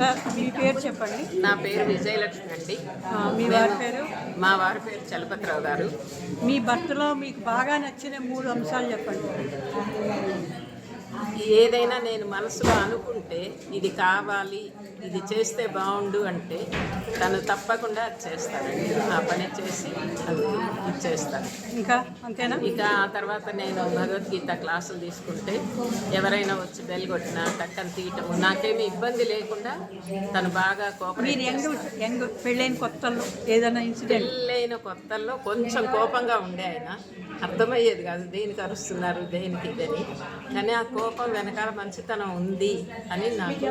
Sir మీ పేరు చెప్పండి. నా పేరు విజయలక్ష్మి అండి. మీ వారి పేరు? మా వారి పేరు చలపతిరావు గారు. మీ భర్తలో మీకు బాగా నచ్చిన 3 అంశాలు చెప్పండి. ఏదైనా నేను మనసులో అనుకుంటే ఇది కావాలి, ఇది చేస్తే బాగుండు అంటే తను తప్పకుండా అది చేస్తారండి. ఆ పని చేసి అది ఇచ్చేస్తాను. ఇంకా అంతేనా? ఇక ఆ తర్వాత నేను భగవద్గీత క్లాసులు తీసుకుంటే ఎవరైనా వచ్చి బెల్ కొట్టినా టక్కని తీయటము నాకేమీ ఇబ్బంది లేకుండా తను బాగా మీరు యంగ్ పెళ్ళైన కొత్తల్లో ఏదైనా ఇన్సిడెంట్? పెళ్ళైన కొత్తల్లో కొంచెం కోపంగా ఉండే ఆయన, అర్థమయ్యేది కాదు దేనికి అరుస్తున్నారు దేనికి ఇదని, కానీ ఆ కోపం వెనకాల మంచితనం ఉంది అని నాకు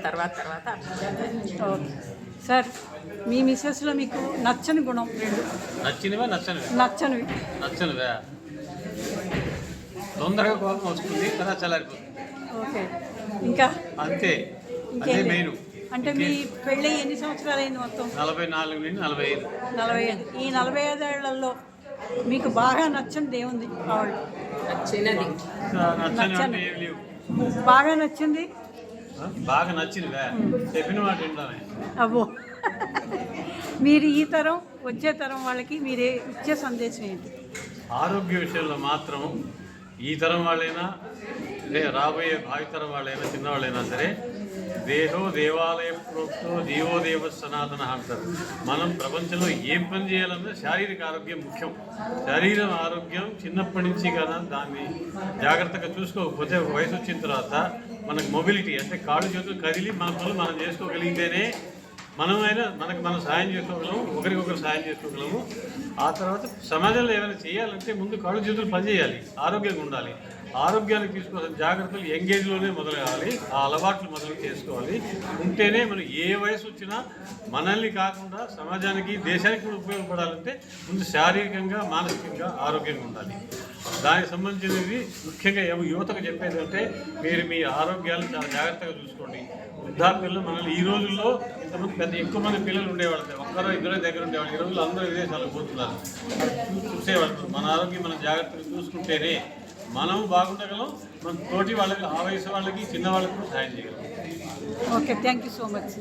తర్వాత అర్థమైంది. ఓకే సార్, మీ మిస్సెస్లో మీకు నచ్చని గుణం 2? నచ్చనివే తొందరగా కోపం వస్తుంది కదా, చల్లారిపోతుంది. ఓకే, ఇంకా అంతే, అదే మెయిన్. అంటే మీ పెళ్ళి ఎన్ని సంవత్సరాలు అయింది మొత్తం? 44 నుండి 45. 45. ఈ 45 ఏళ్లలో మీకు బాగా నచ్చింది ఏముంది? ఆవిడ నచ్చినది బాగా నచ్చింది? బాగా నచ్చిందివే చెప్పిన మాట వింటామే. అబ్బో, మీరు ఈ తరం వచ్చే తరం వాళ్ళకి మీరే ఇచ్చే సందేశం ఏంటి? ఆరోగ్య విషయంలో మాత్రం ఈ తరం వాళ్ళైనా రాబోయే భావితరం వాళ్ళైనా చిన్నవాళ్ళైనా సరే, దేహో దేవాలయ ప్రోక్తో జీవో దేవ సనాతన అంటారు. మనం ప్రపంచంలో ఏం పని చేయాలన్నా శారీరక ఆరోగ్యం ముఖ్యం. శరీరం ఆరోగ్యం చిన్నప్పటి నుంచి కదా దాన్ని జాగ్రత్తగా చూసుకోకపోతే ఒక వయసు వచ్చిన తర్వాత మనకు మొబిలిటీ అంటే కాళ్ళు చేతులు కదిలి మన పనులు మనం చేసుకోగలిగితేనే మనమైనా మనం సాయం చేసుకోగలము, ఒకరికొకరు సాయం చేసుకోగలము. ఆ తర్వాత సమాజంలో ఏమైనా చేయాలంటే ముందు కాళ్ళు చేతులు పనిచేయాలి, ఆరోగ్యంగా ఉండాలి. ఆరోగ్యానికి తీసుకోవాల్సిన జాగ్రత్తలు యంగేజ్లోనే మొదలు కావాలి, ఆ అలవాట్లు మొదలు చేసుకోవాలి. ఉంటేనే మనం ఏ వయసు వచ్చినా మనల్ని కాకుండా సమాజానికి దేశానికి కూడా ఉపయోగపడాలంటే ముందు శారీరకంగా మానసికంగా ఆరోగ్యంగా ఉండాలి. దానికి సంబంధించినది ముఖ్యంగా యువతకు చెప్పేది అంటే మీరు మీ ఆరోగ్యాలను చాలా జాగ్రత్తగా చూసుకోండి. వృద్ధాప్యంలో మనల్ని ఈ రోజుల్లో ఇంతమంది ఎక్కువ మంది పిల్లలు ఉండేవాళ్ళు, ఒక్కరో ఇద్దరు దగ్గర ఉండేవాళ్ళు. ఈ రోజుల్లో అందరూ విదేశాలకు పోతున్నారు, చూసేవాళ్ళు. మన ఆరోగ్యం మనం జాగ్రత్తగా చూసుకుంటేనే మనం బాగుండగలం, మన తోటి వాళ్ళకి, ఆ వయసు వాళ్ళకి, చిన్న వాళ్ళకి సాయం చేయగలం. Okay, thank you so much.